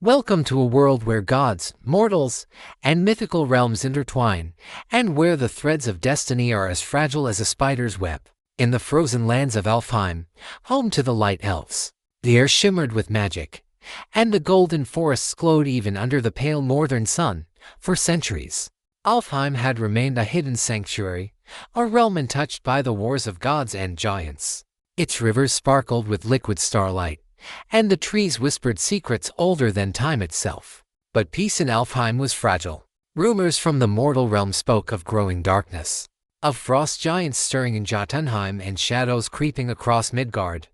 Welcome to a world where gods, mortals, and mythical realms intertwine, and where the threads of destiny are as fragile as a spider's web. In the frozen lands of Elfheim, home to the light elves, the air shimmered with magic, and the golden forests glowed even under the pale northern sun. For centuries, Elfheim had remained a hidden sanctuary, a realm untouched by the wars of gods and giants. Its rivers sparkled with liquid starlight, and the trees whispered secrets older than time itself. But peace in Elfheim was fragile. Rumors from the mortal realm spoke of growing darkness, of frost giants stirring in Jotunheim and shadows creeping across Midgard.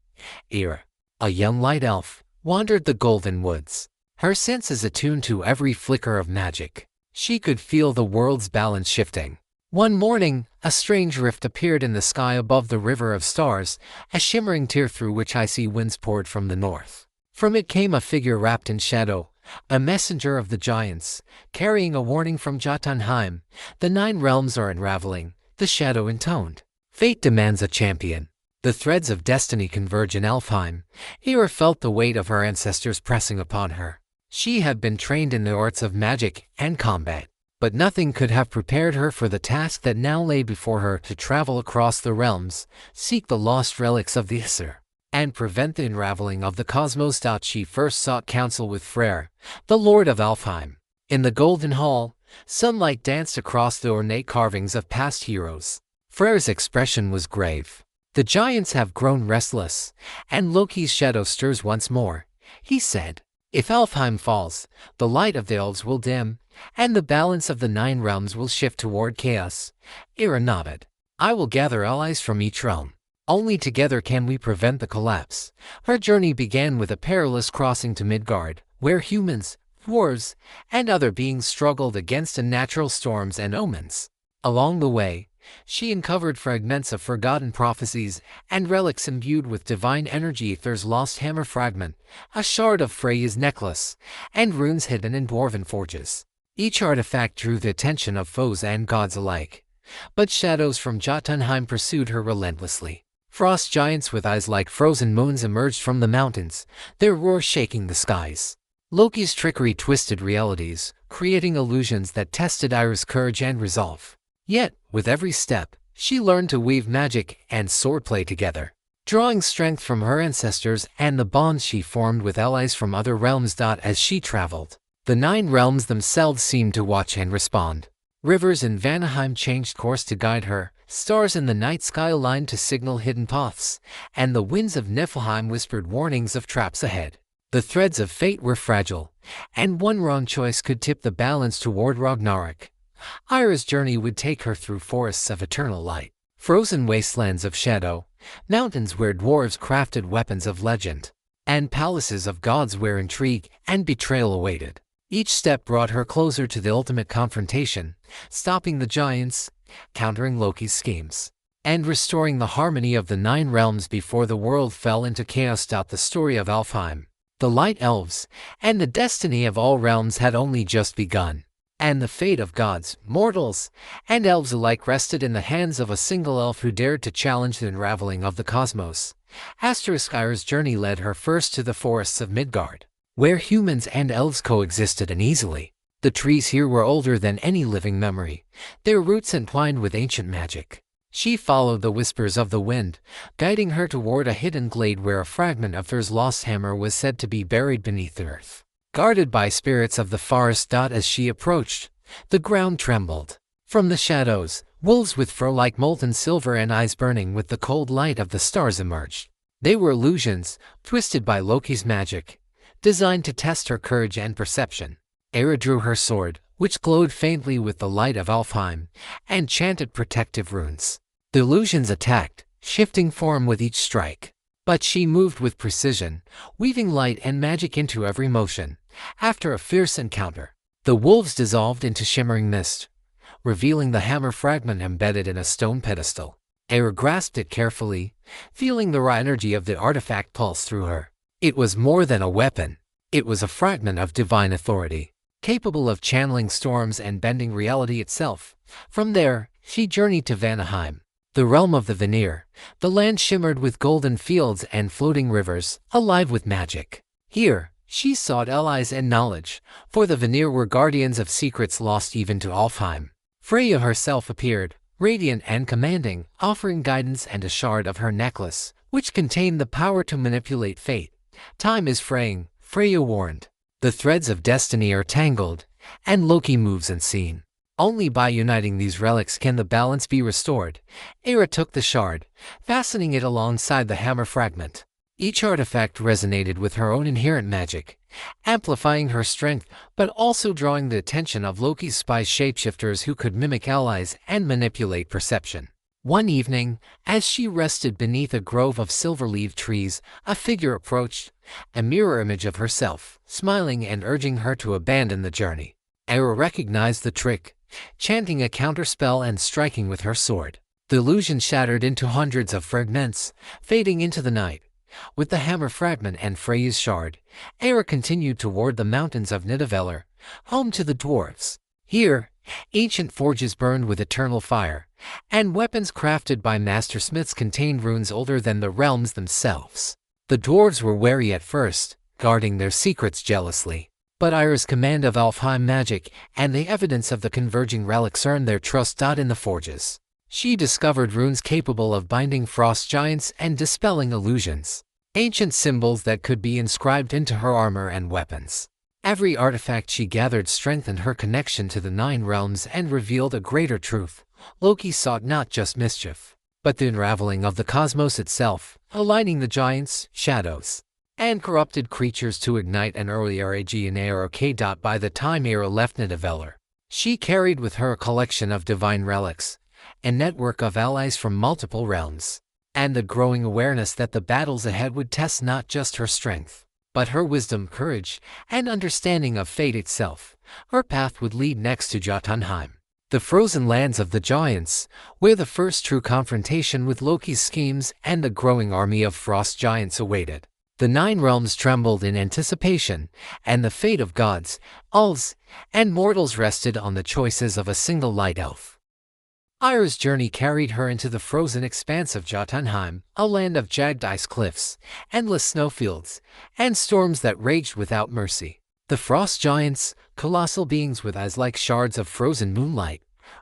Ira, a young light elf, wandered the golden woods, her senses attuned to every flicker of magic. She could feel the world's balance shifting. One morning, a strange rift appeared in the sky above the river of stars, a shimmering tear through which icy winds poured from the north. From it came a figure wrapped in shadow, a messenger of the giants, carrying a warning from Jotunheim. The 9 realms are unraveling, the shadow intoned. Fate demands a champion. The threads of destiny converge in Elfheim. Ira felt the weight of her ancestors pressing upon her. She had been trained in the arts of magic and combat, but nothing could have prepared her for the task that now lay before her: to travel across the realms, seek the lost relics of the Aesir, and prevent the unraveling of the cosmos. She first sought counsel with Freyr, the Lord of Elfheim. In the Golden Hall, sunlight danced across the ornate carvings of past heroes. Freyr's expression was grave. "The giants have grown restless, and Loki's shadow stirs once more," he said. "If Elfheim falls, the light of the elves will dim, and the balance of the 9 realms will shift toward chaos." Ira nodded. "I will gather allies from each realm. Only together can we prevent the collapse." Her journey began with a perilous crossing to Midgard, where humans, dwarves, and other beings struggled against unnatural storms and omens. Along the way, she uncovered fragments of forgotten prophecies and relics imbued with divine energy: Thor's lost hammer fragment, a shard of Freya's necklace, and runes hidden in dwarven forges. Each artifact drew the attention of foes and gods alike, but shadows from Jotunheim pursued her relentlessly. Frost giants with eyes like frozen moons emerged from the mountains, their roar shaking the skies. Loki's trickery twisted realities, creating illusions that tested Ira's courage and resolve. Yet, with every step, she learned to weave magic and swordplay together, drawing strength from her ancestors and the bonds she formed with allies from other realms. As she traveled, the 9 realms themselves seemed to watch and respond. Rivers in Vanaheim changed course to guide her, stars in the night sky aligned to signal hidden paths, and the winds of Niflheim whispered warnings of traps ahead. The threads of fate were fragile, and one wrong choice could tip the balance toward Ragnarok. Ira's journey would take her through forests of eternal light, frozen wastelands of shadow, mountains where dwarves crafted weapons of legend, and palaces of gods where intrigue and betrayal awaited. Each step brought her closer to the ultimate confrontation, stopping the giants, countering Loki's schemes, and restoring the harmony of the 9 realms before the world fell into chaos. The story of Elfheim, the Light Elves, and the destiny of all realms had only just begun. And the fate of gods, mortals, and elves alike rested in the hands of a single elf who dared to challenge the unraveling of the cosmos. Ira's journey led her first to the forests of Midgard, where humans and elves coexisted uneasily. The trees here were older than any living memory, their roots entwined with ancient magic. She followed the whispers of the wind, guiding her toward a hidden glade where a fragment of Thor's lost hammer was said to be buried beneath the earth, guarded by spirits of the forest. As she approached, the ground trembled. From the shadows, wolves with fur like molten silver and eyes burning with the cold light of the stars emerged. They were illusions, twisted by Loki's magic, designed to test her courage and perception. Ira drew her sword, which glowed faintly with the light of Elfheim, and chanted protective runes. The illusions attacked, shifting form with each strike. But she moved with precision, weaving light and magic into every motion. After a fierce encounter, the wolves dissolved into shimmering mist, revealing the hammer fragment embedded in a stone pedestal. Ira grasped it carefully, feeling the raw energy of the artifact pulse through her. It was more than a weapon. It was a fragment of divine authority, capable of channeling storms and bending reality itself. From there, she journeyed to Vanaheim, the realm of the Vanir. The land shimmered with golden fields and floating rivers, alive with magic. Here, She sought allies and knowledge, for the Vanir were guardians of secrets lost even to Alfheim. Freya herself appeared, radiant and commanding, offering guidance and a shard of her necklace, which contained the power to manipulate fate. "Time is fraying," Freya warned. "The threads of destiny are tangled, and Loki moves unseen. Only by uniting these relics can the balance be restored." Eira took the shard, fastening it alongside the hammer fragment. Each artifact resonated with her own inherent magic, amplifying her strength but also drawing the attention of Loki's spy shapeshifters who could mimic allies and manipulate perception. One evening, as she rested beneath a grove of silver-leaved trees, a figure approached, a mirror image of herself, smiling and urging her to abandon the journey. Eira recognized the trick, chanting a counterspell and striking with her sword. The illusion shattered into hundreds of fragments, fading into the night. With the hammer fragment and Freya's shard, Eira continued toward the mountains of Nidavellir, home to the dwarves. Here, ancient forges burned with eternal fire, and weapons crafted by mastersmiths contained runes older than the realms themselves. The dwarves were wary at first, guarding their secrets jealously. But Eira's command of Alfheim magic and the evidence of the converging relics earned their trust. In the forges, she discovered runes capable of binding frost giants and dispelling illusions, ancient symbols that could be inscribed into her armor and weapons. Every artifact she gathered strengthened her connection to the Nine Realms and revealed a greater truth. Loki sought not just mischief, but the unraveling of the cosmos itself, aligning the giants, shadows, and corrupted creatures to ignite an earlier Aegean era. By the time Eira left Nidavellir, she carried with her a collection of divine relics, a network of allies from multiple realms, and the growing awareness that the battles ahead would test not just her strength, but her wisdom, courage, and understanding of fate itself. Her path would lead next to Jotunheim, the frozen lands of the giants, where the first true confrontation with Loki's schemes and the growing army of frost giants awaited. The Nine Realms trembled in anticipation, and the fate of gods, elves, and mortals rested on the choices of a single light elf. Eira's journey carried her into the frozen expanse of Jotunheim, a land of jagged ice cliffs, endless snowfields, and storms that raged without mercy. The frost giants, colossal beings with eyes like shards of frozen moonlight,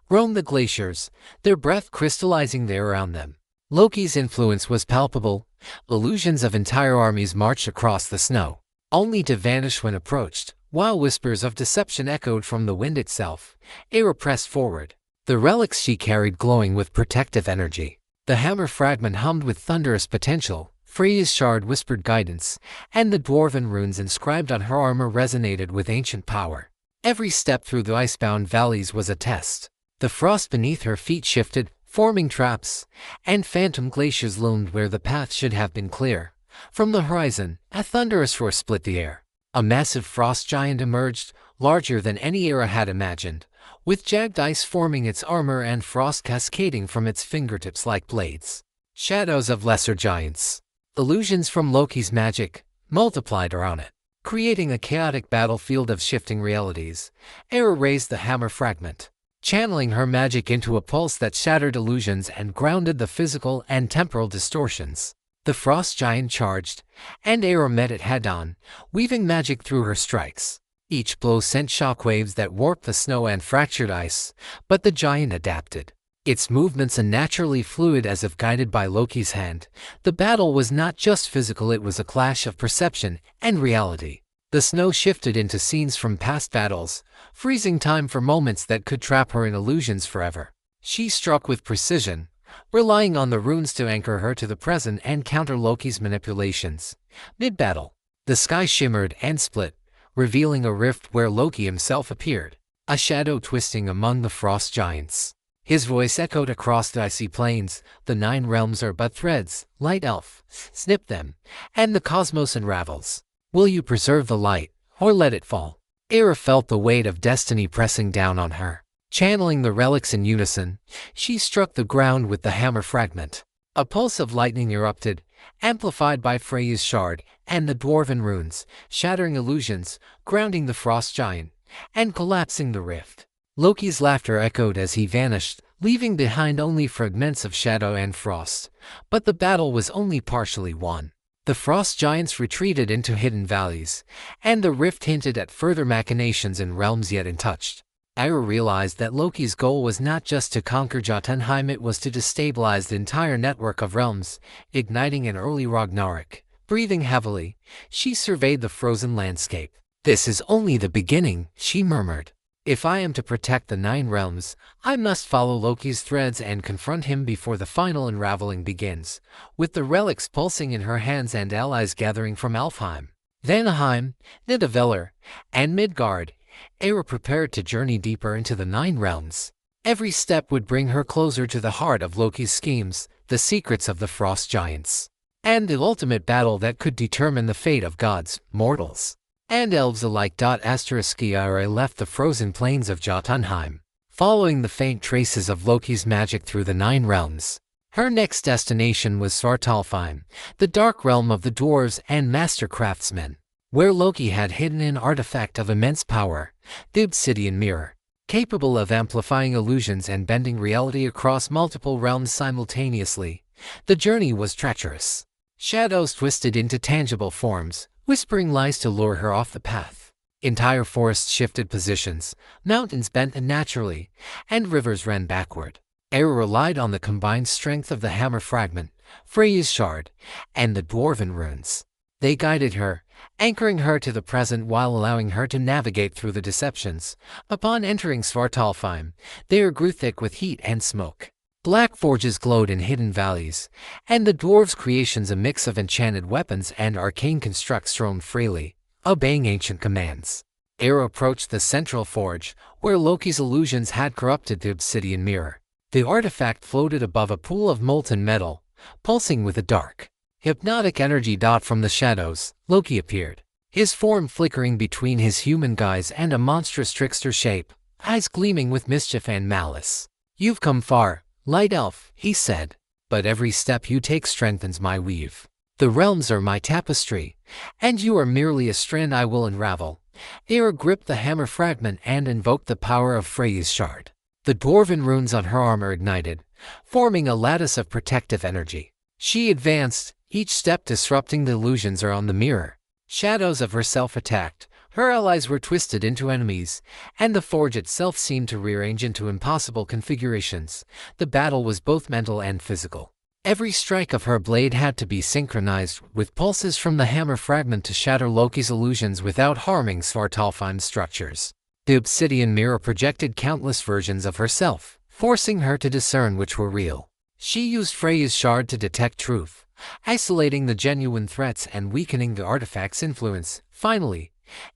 roamed the glaciers, their breath crystallizing there around them. Loki's influence was palpable. Illusions of entire armies marched across the snow, only to vanish when approached, while whispers of deception echoed from the wind itself. Eira pressed forward, the relics she carried glowing with protective energy. The hammer fragment hummed with thunderous potential, Freya's shard whispered guidance, and the dwarven runes inscribed on her armor resonated with ancient power. Every step through the icebound valleys was a test. The frost beneath her feet shifted, forming traps, and phantom glaciers loomed where the path should have been clear. From the horizon, a thunderous roar split the air. A massive frost giant emerged, larger than any Eira had imagined, with jagged ice forming its armor and frost cascading from its fingertips like blades. Shadows of lesser giants, illusions from Loki's magic, multiplied around it, creating a chaotic battlefield of shifting realities. Eira raised the hammer fragment, channeling her magic into a pulse that shattered illusions and grounded the physical and temporal distortions. The frost giant charged, and Eira met it head-on, weaving magic through her strikes. Each blow sent shockwaves that warped the snow and fractured ice, but the giant adapted, its movements unnaturally fluid as if guided by Loki's hand. The battle was not just physical, it was a clash of perception and reality. The snow shifted into scenes from past battles, freezing time for moments that could trap her in illusions forever. She struck with precision, relying on the runes to anchor her to the present and counter Loki's manipulations. Mid-battle, the sky shimmered and split, revealing a rift where Loki himself appeared, a shadow twisting among the frost giants. His voice echoed across the icy plains. "The Nine Realms are but threads, light elf. Snip them, and the cosmos unravels. Will you preserve the light, or let it fall?" Eira felt the weight of destiny pressing down on her. Channeling the relics in unison, she struck the ground with the hammer fragment. A pulse of lightning erupted, amplified by Freya's shard and the dwarven runes, shattering illusions, grounding the frost giant, and collapsing the rift. Loki's laughter echoed as he vanished, leaving behind only fragments of shadow and frost. But the battle was only partially won. The frost giants retreated into hidden valleys, and the rift hinted at further machinations in realms yet untouched. Ira realized that Loki's goal was not just to conquer Jotunheim, it was to destabilize the entire network of realms, igniting an early Ragnarok. Breathing heavily, she surveyed the frozen landscape. "This is only the beginning," she murmured. "If I am to protect the 9 realms, I must follow Loki's threads and confront him before the final unraveling begins." With the relics pulsing in her hands and allies gathering from Alfheim, Vanaheim, Nidavellir, and Midgard, Ira prepared to journey deeper into the 9 realms. Every step would bring her closer to the heart of Loki's schemes, the secrets of the frost giants, and the ultimate battle that could determine the fate of gods, mortals, and elves alike. Ira left the frozen plains of Jotunheim, following the faint traces of Loki's magic through the 9 realms. Her next destination was Svartalfheim, the dark realm of the dwarves and master craftsmen, where Loki had hidden an artifact of immense power, the obsidian mirror, capable of amplifying illusions and bending reality across multiple realms simultaneously. The journey was treacherous. Shadows twisted into tangible forms, whispering lies to lure her off the path. Entire forests shifted positions, mountains bent unnaturally, and rivers ran backward. Ira relied on the combined strength of the hammer fragment, Freyja's shard, and the dwarven runes. They guided her, anchoring her to the present while allowing her to navigate through the deceptions. Upon entering Svartalfheim, the air grew thick with heat and smoke. Black forges glowed in hidden valleys, and the dwarves' creations, a mix of enchanted weapons and arcane constructs, roamed freely, obeying ancient commands. Ira approached the central forge, where Loki's illusions had corrupted the obsidian mirror. The artifact floated above a pool of molten metal, pulsing with a dark, hypnotic energy. From the shadows, Loki appeared, his form flickering between his human guise and a monstrous trickster shape, eyes gleaming with mischief and malice. "You've come far, Light Elf," he said, "but every step you take strengthens my weave. The realms are my tapestry, and you are merely a strand I will unravel." Ira gripped the hammer fragment and invoked the power of Freyja's shard. The dwarven runes on her armor ignited, forming a lattice of protective energy. She advanced, each step disrupting the illusions around the mirror. Shadows of herself attacked, her allies were twisted into enemies, and the forge itself seemed to rearrange into impossible configurations. The battle was both mental and physical. Every strike of her blade had to be synchronized with pulses from the hammer fragment to shatter Loki's illusions without harming Svartalfheim's structures. The obsidian mirror projected countless versions of herself, forcing her to discern which were real. She used Freyja's shard to detect truth, isolating the genuine threats and weakening the artifact's influence. Finally,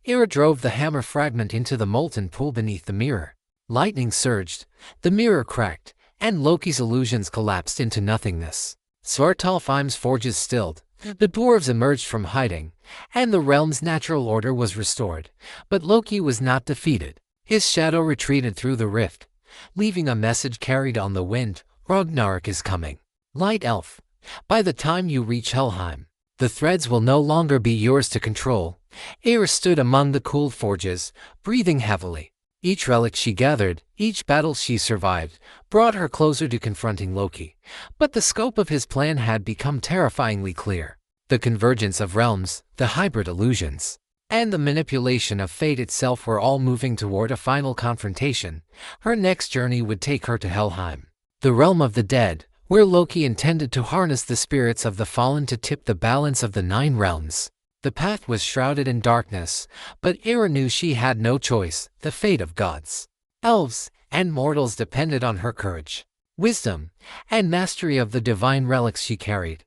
Ira drove the hammer fragment into the molten pool beneath the mirror. Lightning surged, the mirror cracked, and Loki's illusions collapsed into nothingness. Svartalfheim's forges stilled, the dwarves emerged from hiding, and the realm's natural order was restored. But Loki was not defeated. His shadow retreated through the rift, leaving a message carried on the wind: "Ragnarok is coming. Light Elf, by the time you reach Helheim, the threads will no longer be yours to control." Ira stood among the cooled forges, breathing heavily. Each relic she gathered, each battle she survived, brought her closer to confronting Loki. But the scope of his plan had become terrifyingly clear. The convergence of realms, the hybrid illusions, and the manipulation of fate itself were all moving toward a final confrontation. Her next journey would take her to Helheim, the realm of the dead, where Loki intended to harness the spirits of the fallen to tip the balance of the 9 realms. The path was shrouded in darkness, but Ira knew she had no choice. The fate of gods, elves, and mortals depended on her courage, wisdom, and mastery of the divine relics she carried.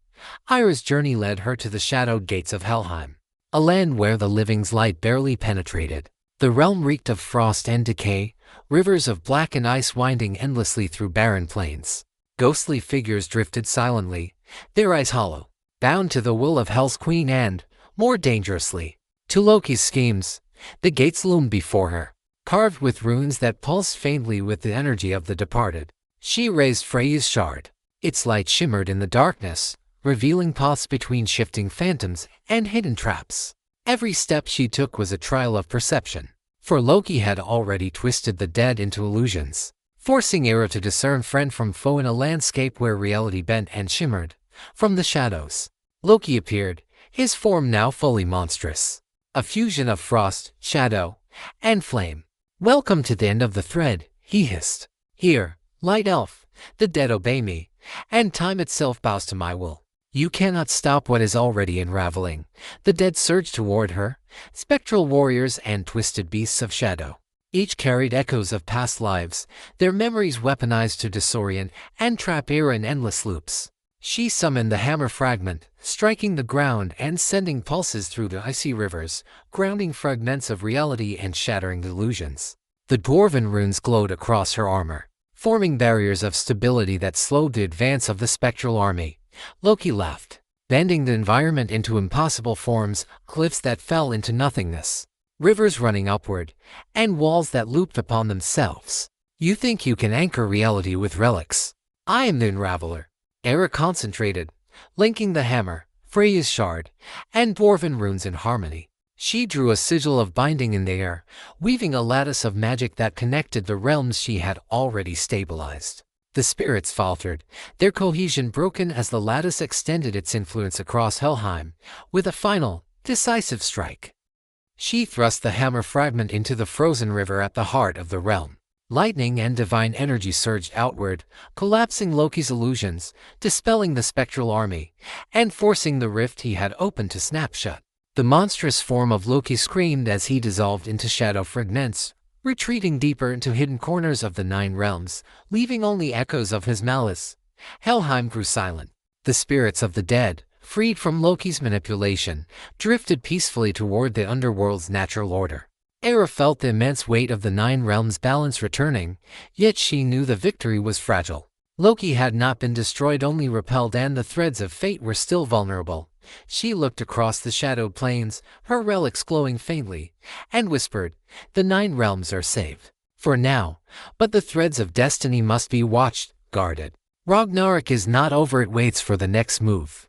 Ira's journey led her to the shadowed gates of Helheim, a land where the living's light barely penetrated. The realm reeked of frost and decay, rivers of blackened ice winding endlessly through barren plains. Ghostly figures drifted silently, their eyes hollow, bound to the will of Hell's Queen and, more dangerously, to Loki's schemes. The gates loomed before her, carved with runes that pulsed faintly with the energy of the departed. She raised Freyja's shard. Its light shimmered in the darkness, revealing paths between shifting phantoms and hidden traps. Every step she took was a trial of perception, for Loki had already twisted the dead into illusions, forcing Ira to discern friend from foe in a landscape where reality bent and shimmered. From the shadows, Loki appeared, his form now fully monstrous. A fusion of frost, shadow, and flame. "Welcome to the end of the thread," he hissed. "Here, light elf, the dead obey me, and time itself bows to my will. You cannot stop what is already unraveling." The dead surged toward her, spectral warriors and twisted beasts of shadow. Each carried echoes of past lives, their memories weaponized to disorient and trap Era in endless loops. She summoned the hammer fragment, striking the ground and sending pulses through the icy rivers, grounding fragments of reality and shattering illusions. The dwarven runes glowed across her armor, forming barriers of stability that slowed the advance of the spectral army. Loki laughed, bending the environment into impossible forms, cliffs that fell into nothingness, rivers running upward, and walls that looped upon themselves. "You think you can anchor reality with relics? I am the Unraveler." Era concentrated, linking the hammer, Freya's shard, and dwarven runes in harmony. She drew a sigil of binding in the air, weaving a lattice of magic that connected the realms she had already stabilized. The spirits faltered, their cohesion broken as the lattice extended its influence across Helheim, with a final, decisive strike. She thrust the hammer fragment into the frozen river at the heart of the realm. Lightning and divine energy surged outward, collapsing Loki's illusions, dispelling the spectral army, and forcing the rift he had opened to snap shut. The monstrous form of Loki screamed as he dissolved into shadow fragments, retreating deeper into hidden corners of the Nine Realms, leaving only echoes of his malice. Helheim grew silent. The spirits of the dead, freed from Loki's manipulation, drifted peacefully toward the underworld's natural order. Era felt the immense weight of the Nine Realms' balance returning, yet she knew the victory was fragile. Loki had not been destroyed, only repelled, and the threads of fate were still vulnerable. She looked across the shadowed plains, her relics glowing faintly, and whispered, "The Nine Realms are saved. For now, but the threads of destiny must be watched, guarded. Ragnarok is not over, it waits for the next move."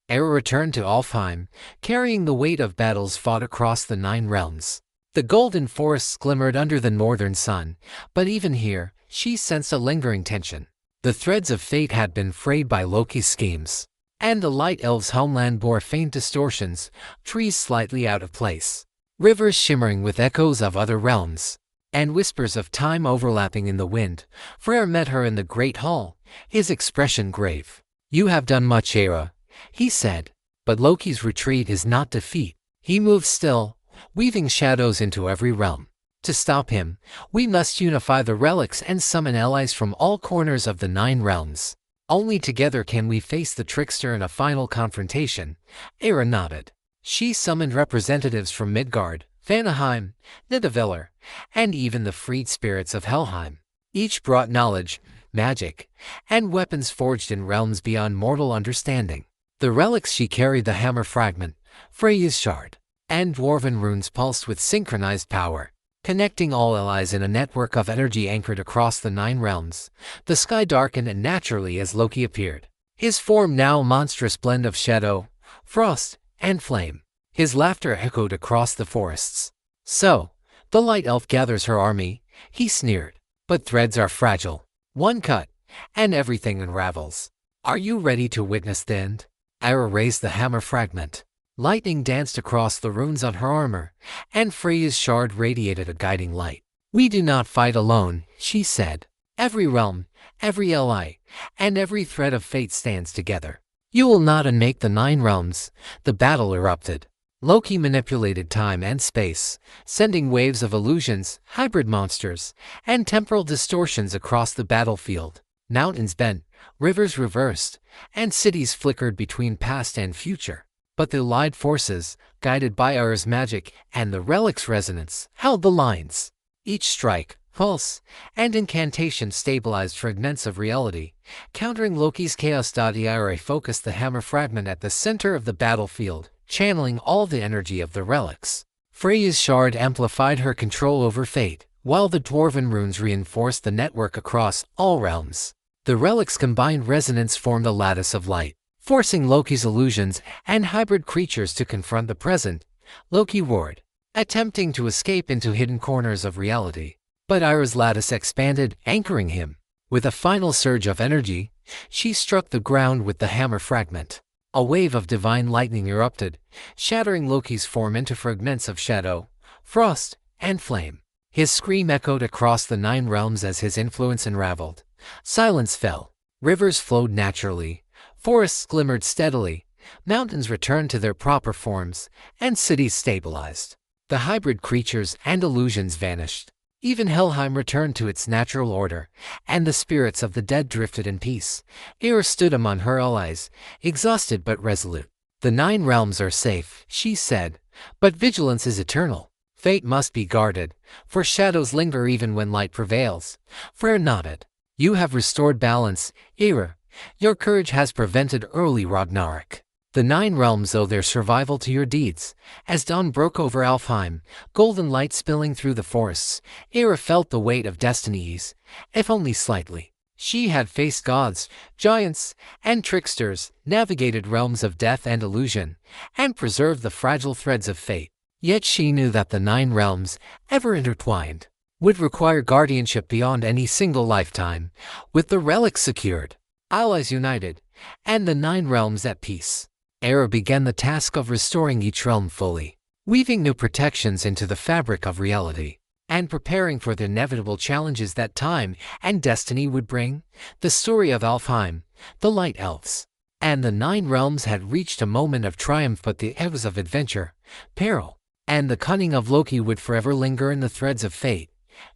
Era returned to Alfheim, carrying the weight of battles fought across the Nine Realms. The golden forests glimmered under the northern sun, but even here, she sensed a lingering tension. The threads of fate had been frayed by Loki's schemes, and the light elves' homeland bore faint distortions, trees slightly out of place, rivers shimmering with echoes of other realms, and whispers of time overlapping in the wind. Freyr met her in the great hall, his expression grave. "You have done much, Era," he said, "but Loki's retreat is not defeat." He moved still, weaving shadows into every realm. "To stop him, we must unify the relics and summon allies from all corners of the Nine Realms. Only together can we face the trickster in a final confrontation." Era nodded. She summoned representatives from Midgard, Vanaheim, Nidavellir, and even the freed spirits of Helheim. Each brought knowledge, magic, and weapons forged in realms beyond mortal understanding. The relics she carried, the hammer fragment, Freya's shard, and dwarven runes, pulsed with synchronized power, connecting all allies in a network of energy anchored across the Nine Realms. The sky darkened and naturally as Loki appeared, his form now a monstrous blend of shadow, frost, and flame. His laughter echoed across the forests. "So, the light elf gathers her army," he sneered. "But threads are fragile. One cut, and everything unravels. Are you ready to witness the end?" Era raised the hammer fragment. Lightning danced across the runes on her armor, and Freya's shard radiated a guiding light. "We do not fight alone," she said. "Every realm, every ally, and every thread of fate stands together. You will not unmake the Nine Realms." The battle erupted. Loki manipulated time and space, sending waves of illusions, hybrid monsters, and temporal distortions across the battlefield. Mountains bent, rivers reversed, and cities flickered between past and future. But the allied forces, guided by Era's magic and the relic's resonance, held the lines. Each strike, pulse, and incantation stabilized fragments of reality, countering Loki's chaos. Era focused the hammer fragment at the center of the battlefield, channeling all the energy of the relics. Freya's shard amplified her control over fate, while the dwarven runes reinforced the network across all realms. The relics' combined resonance formed a lattice of light, forcing Loki's illusions and hybrid creatures to confront the present. Loki roared, attempting to escape into hidden corners of reality. But Era's lattice expanded, anchoring him. With a final surge of energy, she struck the ground with the hammer fragment. A wave of divine lightning erupted, shattering Loki's form into fragments of shadow, frost, and flame. His scream echoed across the 9 realms as his influence unraveled. Silence fell. Rivers flowed naturally. Forests glimmered steadily. Mountains returned to their proper forms, and cities stabilized. The hybrid creatures and illusions vanished. Even Helheim returned to its natural order, and the spirits of the dead drifted in peace. Eir stood among her allies, exhausted but resolute. "The 9 realms are safe," she said, "but vigilance is eternal. Fate must be guarded, for shadows linger even when light prevails." Freyr nodded. "You have restored balance, Eir. Your courage has prevented early Ragnarok. The 9 realms owe their survival to your deeds." As dawn broke over Alfheim, golden light spilling through the forests, Eir felt the weight of destiny ease, if only slightly. She had faced gods, giants, and tricksters, navigated realms of death and illusion, and preserved the fragile threads of fate. Yet she knew that the 9 realms, ever intertwined, would require guardianship beyond any single lifetime. With the relics secured, allies united, and the 9 realms at peace, Eir began the task of restoring each realm fully, weaving new protections into the fabric of reality, and preparing for the inevitable challenges that time and destiny would bring. The story of Alfheim, the Light Elves, and the 9 realms had reached a moment of triumph, but the echoes of adventure, peril, and the cunning of Loki would forever linger in the threads of fate.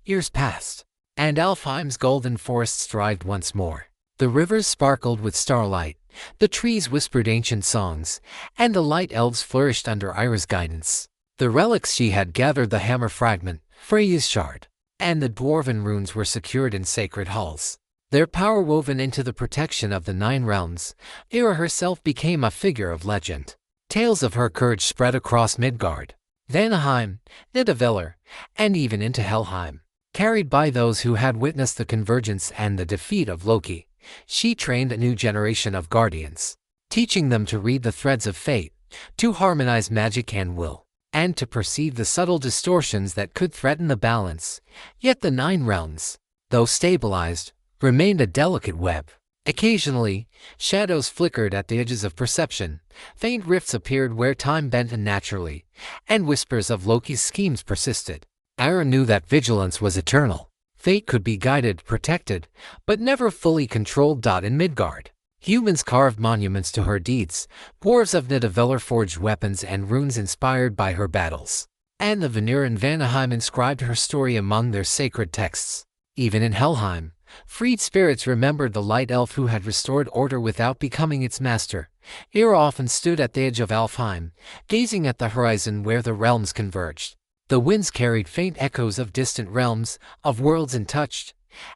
Years passed, and Alfheim's golden forests thrived once more. The rivers sparkled with starlight, the trees whispered ancient songs, and the Light Elves flourished under Eir's guidance. The relics she had gathered, the hammer fragment, Freyja's shard, and the dwarven runes, were secured in sacred halls, their power woven into the protection of the 9 realms. Eir herself became a figure of legend. Tales of her courage spread across Midgard, Vanaheim, Nidavellir, and even into Helheim. Carried by those who had witnessed the convergence and the defeat of Loki, she trained a new generation of guardians, teaching them to read the threads of fate, to harmonize magic and will, and to perceive the subtle distortions that could threaten the balance. Yet the 9 realms, though stabilized, remained a delicate web. Occasionally, shadows flickered at the edges of perception, faint rifts appeared where time bent unnaturally, and whispers of Loki's schemes persisted. Eir knew that vigilance was eternal. Fate could be guided, protected, but never fully controlled. In Midgard, humans carved monuments to her deeds, dwarves of Nidavellir forged weapons and runes inspired by her battles, and the Vanir in Vanaheim inscribed her story among their sacred texts. Even in Helheim, freed spirits remembered the Light Elf who had restored order without becoming its master. Eir often stood at the edge of Alfheim, gazing at the horizon where the realms converged. The winds carried faint echoes of distant realms, of worlds untouched,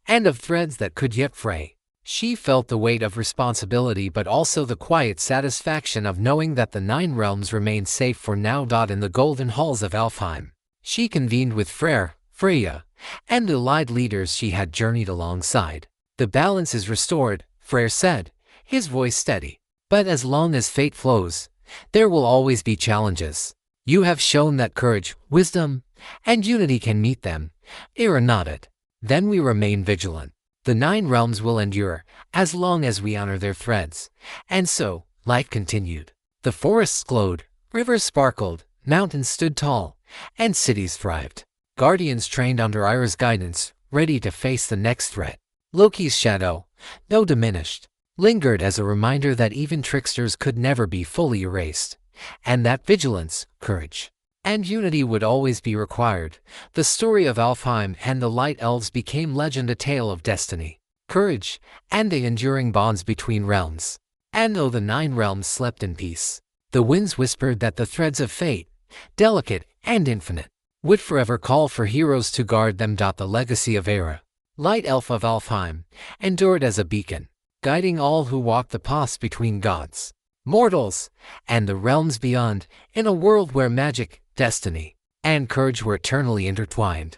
and of threads that could yet fray. She felt the weight of responsibility, but also the quiet satisfaction of knowing that the 9 realms remained safe for now. In the golden halls of Alfheim, she convened with Freyja, and the allied leaders she had journeyed alongside. "The balance is restored," Freyr said, his voice steady. "But as long as fate flows, there will always be challenges. You have shown that courage, wisdom, and unity can meet them." Eir nodded. "Then we remain vigilant. The 9 realms will endure, as long as we honor their threads." And so, life continued. The forests glowed, rivers sparkled, mountains stood tall, and cities thrived. Guardians trained under Eir's guidance, ready to face the next threat. Loki's shadow, though diminished, lingered as a reminder that even tricksters could never be fully erased, and that vigilance, courage, and unity would always be required. The story of Alfheim and the Light Elves became legend, a tale of destiny, courage, and the enduring bonds between realms. And though the 9 realms slept in peace, the winds whispered that the threads of fate, delicate and infinite, would forever call for heroes to guard them. The legacy of Eir, Light Elf of Alfheim, endured as a beacon, guiding all who walk the paths between gods, mortals, and the realms beyond, in a world where magic, destiny, and courage were eternally intertwined.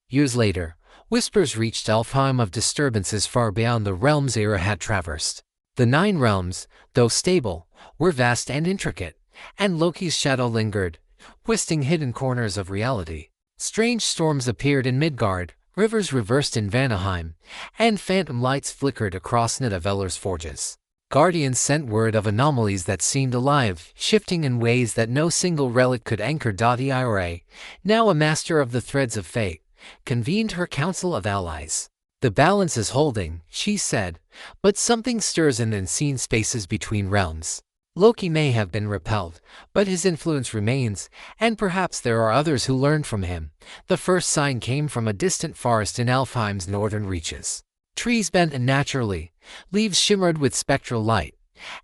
Years later, whispers reached Alfheim of disturbances far beyond the realms Eir had traversed. The 9 realms, though stable, were vast and intricate, and Loki's shadow lingered, twisting hidden corners of reality. Strange storms appeared in Midgard, rivers reversed in Vanaheim, and phantom lights flickered across Nidavellir's forges. Guardians sent word of anomalies that seemed alive, shifting in ways that no single relic could anchor. Ira, now a master of the threads of fate, convened her council of allies. The balance is holding, she said, but something stirs in the unseen spaces between realms. Loki may have been repelled, but his influence remains, and perhaps there are others who learned from him. The first sign came from a distant forest in Alfheim's northern reaches. Trees bent unnaturally, leaves shimmered with spectral light,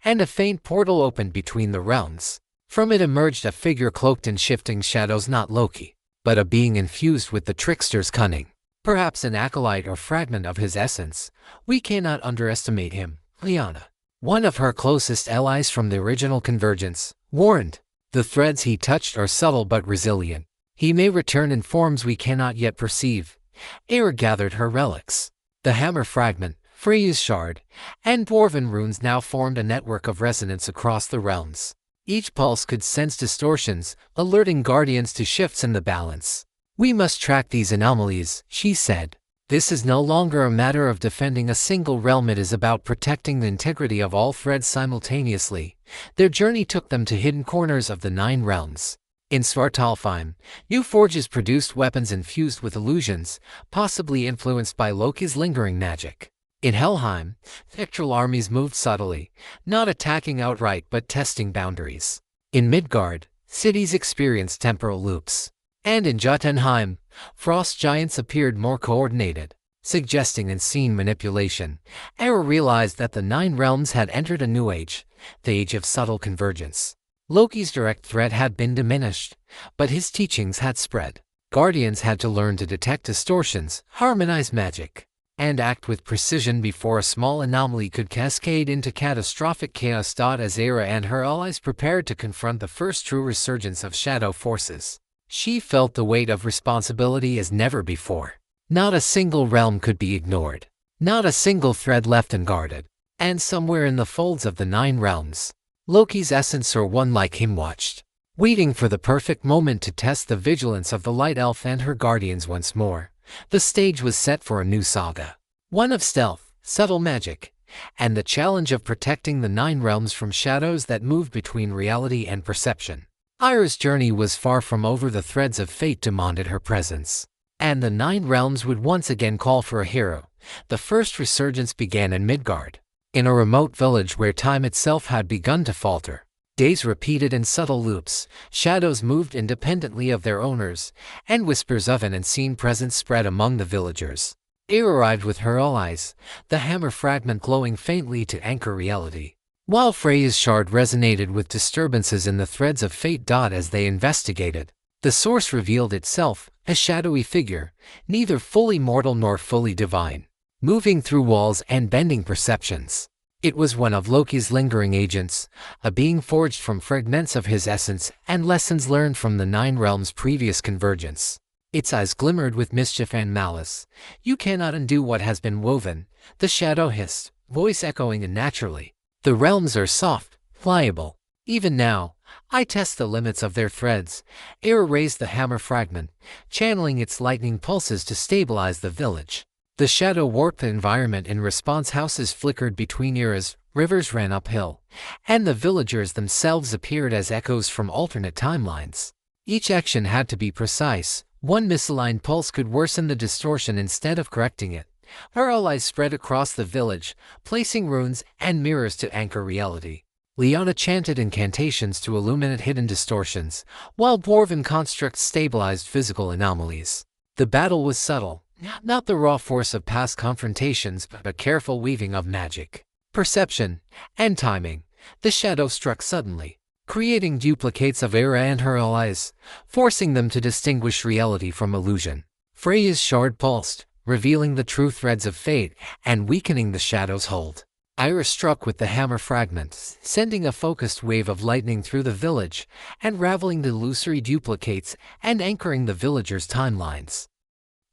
and a faint portal opened between the realms. From it emerged a figure cloaked in shifting shadows, not Loki, but a being infused with the trickster's cunning. Perhaps an acolyte or fragment of his essence. We cannot underestimate him, Liana, one of her closest allies from the original convergence, warned. The threads he touched are subtle but resilient. He may return in forms we cannot yet perceive. Eir gathered her relics. The hammer fragment, Freyja's shard, and dwarven runes now formed a network of resonance across the realms. Each pulse could sense distortions, alerting guardians to shifts in the balance. We must track these anomalies, she said. This is no longer a matter of defending a single realm, it is about protecting the integrity of all threads simultaneously. Their journey took them to hidden corners of the 9 realms. In Svartalfheim, new forges produced weapons infused with illusions, possibly influenced by Loki's lingering magic. In Helheim, spectral armies moved subtly, not attacking outright but testing boundaries. In Midgard, cities experienced temporal loops. And in Jotunheim, frost giants appeared more coordinated, suggesting unseen manipulation. Eir realized that the 9 realms had entered a new age, the age of subtle convergence. Loki's direct threat had been diminished, but his teachings had spread. Guardians had to learn to detect distortions, harmonize magic, and act with precision before a small anomaly could cascade into catastrophic chaos. As Eir and her allies prepared to confront the first true resurgence of shadow forces, she felt the weight of responsibility as never before. Not a single realm could be ignored. Not a single thread left unguarded. And somewhere in the folds of the 9 realms, Loki's essence or one like him watched, waiting for the perfect moment to test the vigilance of the Light Elf and her guardians once more. The stage was set for a new saga. One of stealth, subtle magic, and the challenge of protecting the 9 realms from shadows that moved between reality and perception. Eir's journey was far from over. The threads of fate demanded her presence. And the 9 realms would once again call for a hero. The first resurgence began in Midgard, in a remote village where time itself had begun to falter. Days repeated in subtle loops, shadows moved independently of their owners, and whispers of an unseen presence spread among the villagers. Eir arrived with her allies, the hammer fragment glowing faintly to anchor reality, while Freyja's shard resonated with disturbances in the threads of fate. As they investigated, the source revealed itself, a shadowy figure, neither fully mortal nor fully divine, moving through walls and bending perceptions. It was one of Loki's lingering agents, a being forged from fragments of his essence and lessons learned from the 9 realms' previous convergence. Its eyes glimmered with mischief and malice. "You cannot undo what has been woven," the shadow hissed, voice echoing unnaturally. "The realms are soft, pliable. Even now, I test the limits of their threads." Eir raised the hammer fragment, channeling its lightning pulses to stabilize the village. The shadow warped the environment in response. Houses flickered between eras, rivers ran uphill, and the villagers themselves appeared as echoes from alternate timelines. Each action had to be precise. One misaligned pulse could worsen the distortion instead of correcting it. Her allies spread across the village, placing runes and mirrors to anchor reality. Liana chanted incantations to illuminate hidden distortions, while dwarven constructs stabilized physical anomalies. The battle was subtle, not the raw force of past confrontations, but a careful weaving of magic, perception, and timing. The shadow struck suddenly, creating duplicates of Eir and her allies, forcing them to distinguish reality from illusion. Freyja's shard pulsed, revealing the true threads of fate and weakening the shadow's hold. Eir struck with the hammer fragment, sending a focused wave of lightning through the village, unraveling the illusory duplicates and anchoring the villagers' timelines.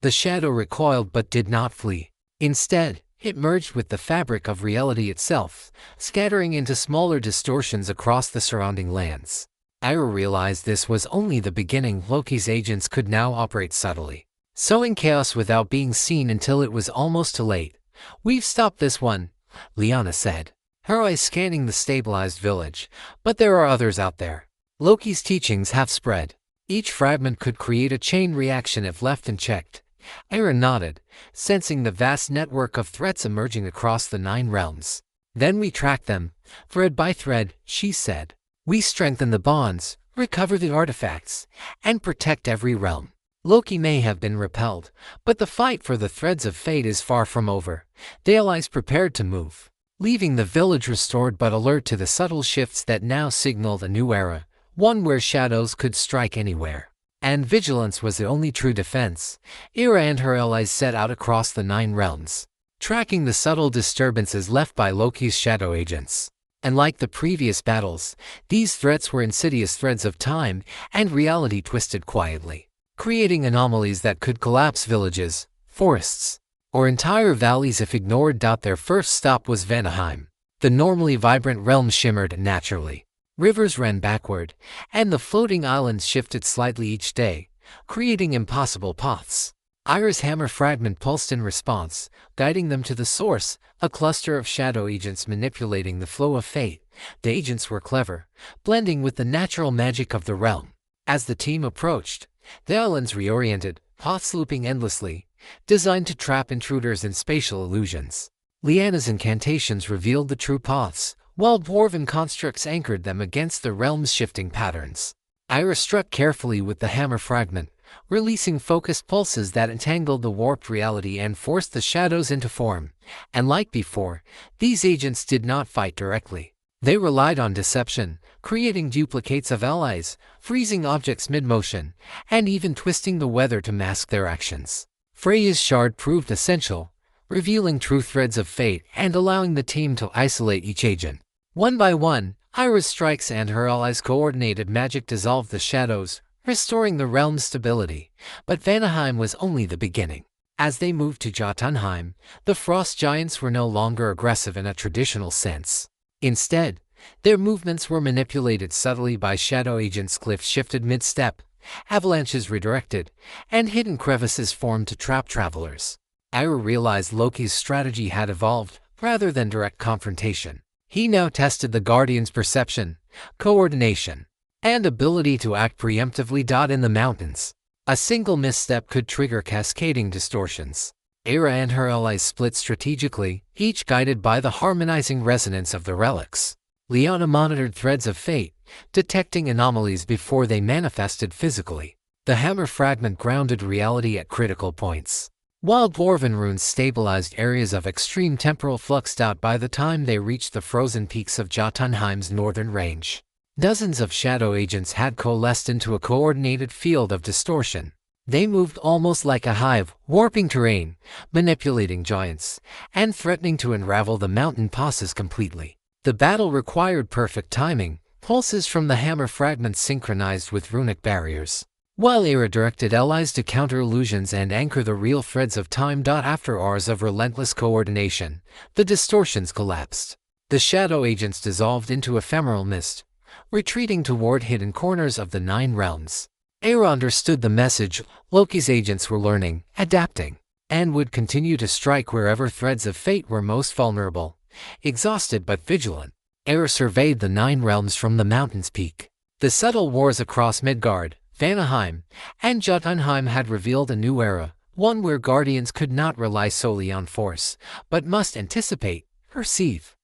The shadow recoiled but did not flee. Instead, it merged with the fabric of reality itself, scattering into smaller distortions across the surrounding lands. Eir realized this was only the beginning. Loki's agents could now operate subtly, sowing chaos without being seen until it was almost too late. "We've stopped this one," Liana said. her eyes scanning the stabilized village. But there are others out there. Loki's teachings have spread. Each fragment could create a chain reaction if left unchecked. Aaron nodded, sensing the vast network of threats emerging across the 9 realms. Then we track them, thread by thread, she said. We strengthen the bonds, recover the artifacts, and protect every realm. Loki may have been repelled, but the fight for the threads of fate is far from over. The allies prepared to move, leaving the village restored but alert to the subtle shifts that now signaled a new era, one where shadows could strike anywhere. And vigilance was the only true defense. Ira and her allies set out across the 9 realms, tracking the subtle disturbances left by Loki's shadow agents. And like the previous battles, these threats were insidious threads of time and reality twisted quietly, creating anomalies that could collapse villages, forests, or entire valleys if ignored. Their first stop was Vanaheim. The normally vibrant realm shimmered naturally. Rivers ran backward, and the floating islands shifted slightly each day, creating impossible paths. Ira's hammer fragment pulsed in response, guiding them to the source, a cluster of shadow agents manipulating the flow of fate. The agents were clever, blending with the natural magic of the realm. As the team approached, the islands reoriented, paths looping endlessly, designed to trap intruders in spatial illusions. Lyanna's incantations revealed the true paths, while dwarven constructs anchored them against the realm's shifting patterns. Ira struck carefully with the hammer fragment, releasing focused pulses that entangled the warped reality and forced the shadows into form. And like before, these agents did not fight directly. They relied on deception, creating duplicates of allies, freezing objects mid-motion, and even twisting the weather to mask their actions. Freya's shard proved essential, revealing true threads of fate and allowing the team to isolate each agent. One by one, Ira's strikes and her allies' coordinated magic dissolved the shadows, restoring the realm's stability. But Vanaheim was only the beginning. As they moved to Jotunheim, the frost giants were no longer aggressive in a traditional sense. Instead, their movements were manipulated subtly by shadow agents. Cliffs shifted mid-step, avalanches redirected, and hidden crevices formed to trap travelers. Ira realized Loki's strategy had evolved, rather than direct confrontation. He now tested the Guardian's perception, coordination, and ability to act preemptively. In the mountains, a single misstep could trigger cascading distortions. Ira and her allies split strategically, each guided by the harmonizing resonance of the relics. Lyanna monitored threads of fate, detecting anomalies before they manifested physically. The hammer fragment grounded reality at critical points, while dwarven runes stabilized areas of extreme temporal flux. By the time they reached the frozen peaks of Jotunheim's northern range, dozens of shadow agents had coalesced into a coordinated field of distortion. They moved almost like a hive, warping terrain, manipulating giants, and threatening to unravel the mountain passes completely. The battle required perfect timing, pulses from the hammer fragments synchronized with runic barriers, while Ira directed allies to counter illusions and anchor the real threads of time. After hours of relentless coordination, the distortions collapsed. The shadow agents dissolved into ephemeral mist, retreating toward hidden corners of the 9 realms. Ira understood the message. Loki's agents were learning, adapting, and would continue to strike wherever threads of fate were most vulnerable. Exhausted but vigilant, Ira surveyed the 9 realms from the mountain's peak. The subtle wars across Midgard, Vanaheim, and Jotunheim had revealed a new era, one where guardians could not rely solely on force, but must anticipate, perceive,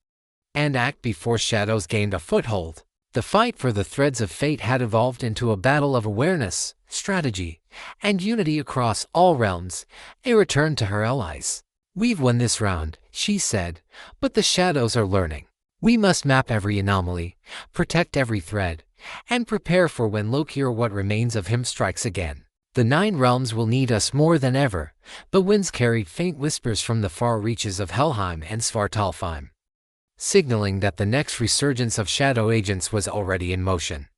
and act before shadows gained a foothold. The fight for the threads of fate had evolved into a battle of awareness, strategy, and unity across all realms. Ira turned to her allies. "We've won this round," she said, "but the shadows are learning. We must map every anomaly, protect every thread, and prepare for when Loki or what remains of him strikes again. The 9 realms will need us more than ever." The winds carried faint whispers from the far reaches of Helheim and Svartalfheim, signaling that the next resurgence of shadow agents was already in motion.